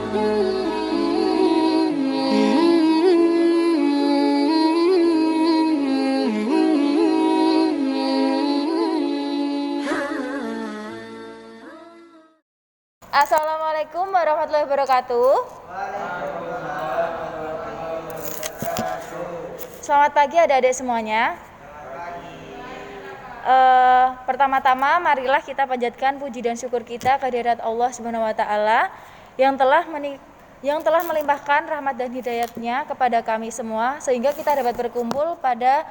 Assalamualaikum warahmatullahi wabarakatuh. Selamat pagi adik-adik semuanya. Pertama-tama marilah kita panjatkan puji dan syukur kita kehadirat Allah Subhanahu wa taala yang telah melimpahkan rahmat dan hidayatnya kepada kami semua sehingga kita dapat berkumpul pada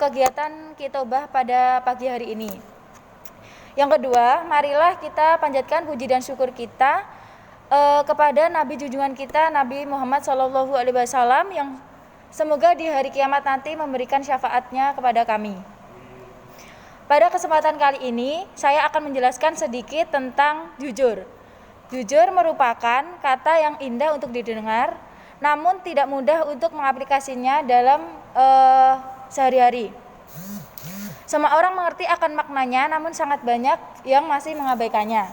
kegiatan Kitobah pada pagi hari ini. Yang kedua, marilah kita panjatkan puji dan syukur kita kepada Nabi junjungan kita Nabi Muhammad SAW yang semoga di hari kiamat nanti memberikan syafaatnya kepada kami. Pada kesempatan kali ini, saya akan menjelaskan sedikit tentang jujur. Jujur merupakan kata yang indah untuk didengar, namun tidak mudah untuk mengaplikasinya dalam sehari-hari. Semua orang mengerti akan maknanya, namun sangat banyak yang masih mengabaikannya.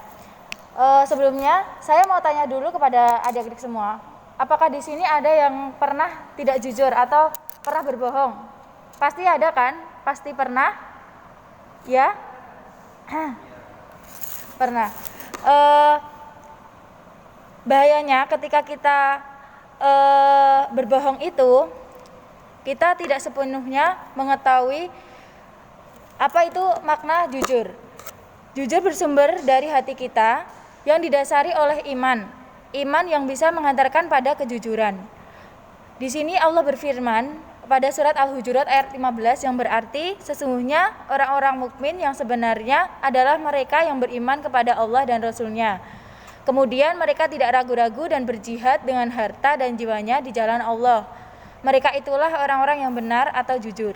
Sebelumnya, saya mau tanya dulu kepada adik-adik semua, apakah di sini ada yang pernah tidak jujur atau pernah berbohong? Pasti ada kan? Pasti pernah? Ya? Pernah. Bahayanya ketika kita berbohong itu, kita tidak sepenuhnya mengetahui apa itu makna jujur. Jujur bersumber dari hati kita yang didasari oleh iman. Iman yang bisa menghantarkan pada kejujuran. Di sini Allah berfirman pada surat Al-Hujurat ayat 15 yang berarti sesungguhnya orang-orang mukmin yang sebenarnya adalah mereka yang beriman kepada Allah dan Rasul-Nya. Kemudian mereka tidak ragu-ragu dan berjihad dengan harta dan jiwanya di jalan Allah. Mereka itulah orang-orang yang benar atau jujur.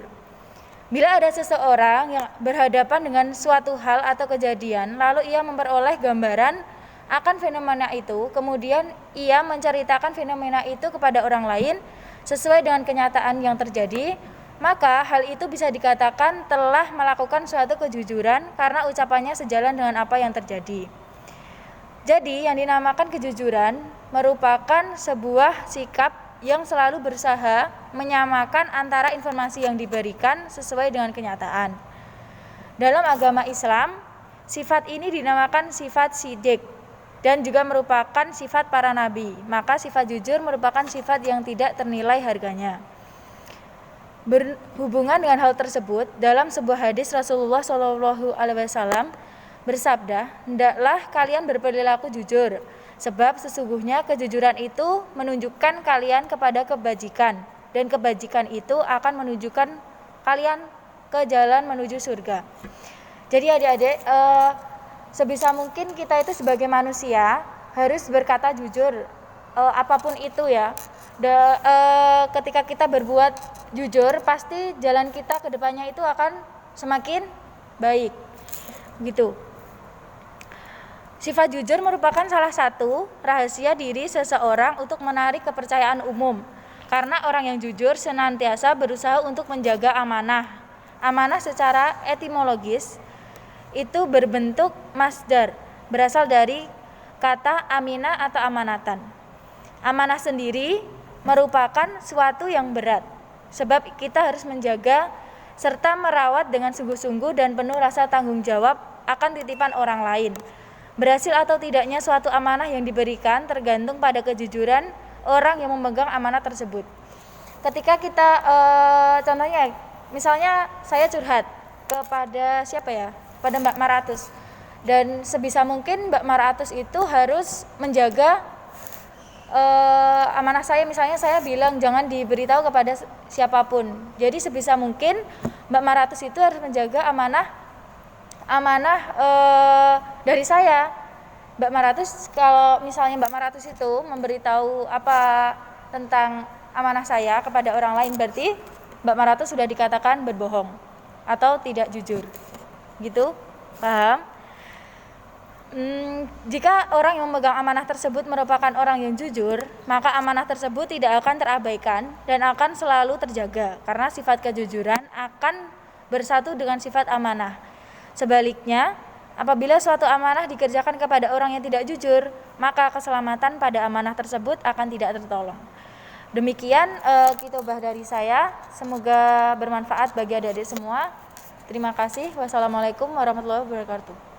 Bila ada seseorang yang berhadapan dengan suatu hal atau kejadian, lalu ia memperoleh gambaran akan fenomena itu, kemudian ia menceritakan fenomena itu kepada orang lain sesuai dengan kenyataan yang terjadi, maka hal itu bisa dikatakan telah melakukan suatu kejujuran karena ucapannya sejalan dengan apa yang terjadi. Jadi, yang dinamakan kejujuran merupakan sebuah sikap yang selalu berusaha menyamakan antara informasi yang diberikan sesuai dengan kenyataan. Dalam agama Islam, sifat ini dinamakan sifat sidik dan juga merupakan sifat para nabi. Maka sifat jujur merupakan sifat yang tidak ternilai harganya. Berhubungan dengan hal tersebut, dalam sebuah hadis Rasulullah SAW bersabda, "Hendaklah kalian berperilaku jujur, sebab sesungguhnya kejujuran itu menunjukkan kalian kepada kebajikan, dan kebajikan itu akan menunjukkan kalian ke jalan menuju surga." Jadi adik-adik, sebisa mungkin kita itu sebagai manusia harus berkata jujur, apapun itu ya. Ketika kita berbuat jujur, pasti jalan kita ke depannya itu akan semakin baik. Gitu. Sifat jujur merupakan salah satu rahasia diri seseorang untuk menarik kepercayaan umum. Karena orang yang jujur senantiasa berusaha untuk menjaga amanah. Amanah secara etimologis itu berbentuk masdar, berasal dari kata amina atau amanatan. Amanah sendiri merupakan suatu yang berat, sebab kita harus menjaga serta merawat dengan sungguh-sungguh dan penuh rasa tanggung jawab akan titipan orang lain. Berhasil atau tidaknya suatu amanah yang diberikan tergantung pada kejujuran orang yang memegang amanah tersebut. Ketika kita contohnya, misalnya saya curhat kepada siapa ya? Pada Mbak Maratus. Dan sebisa mungkin Mbak Maratus itu harus menjaga amanah saya. Misalnya saya bilang jangan diberitahu kepada siapapun. Jadi sebisa mungkin Mbak Maratus itu harus menjaga amanah dari saya. Mbak Maratus, kalau misalnya Mbak Maratus itu memberitahu apa tentang amanah saya kepada orang lain, berarti Mbak Maratus sudah dikatakan berbohong atau tidak jujur. Gitu, paham? Jika orang yang memegang amanah tersebut merupakan orang yang jujur, maka amanah tersebut tidak akan terabaikan dan akan selalu terjaga karena sifat kejujuran akan bersatu dengan sifat amanah. Sebaliknya, Apabila suatu amanah dikerjakan kepada orang yang tidak jujur, maka keselamatan pada amanah tersebut akan tidak tertolong. Demikian khotbah dari saya. Semoga bermanfaat bagi adik-adik semua. Terima kasih. Wassalamualaikum warahmatullahi wabarakatuh.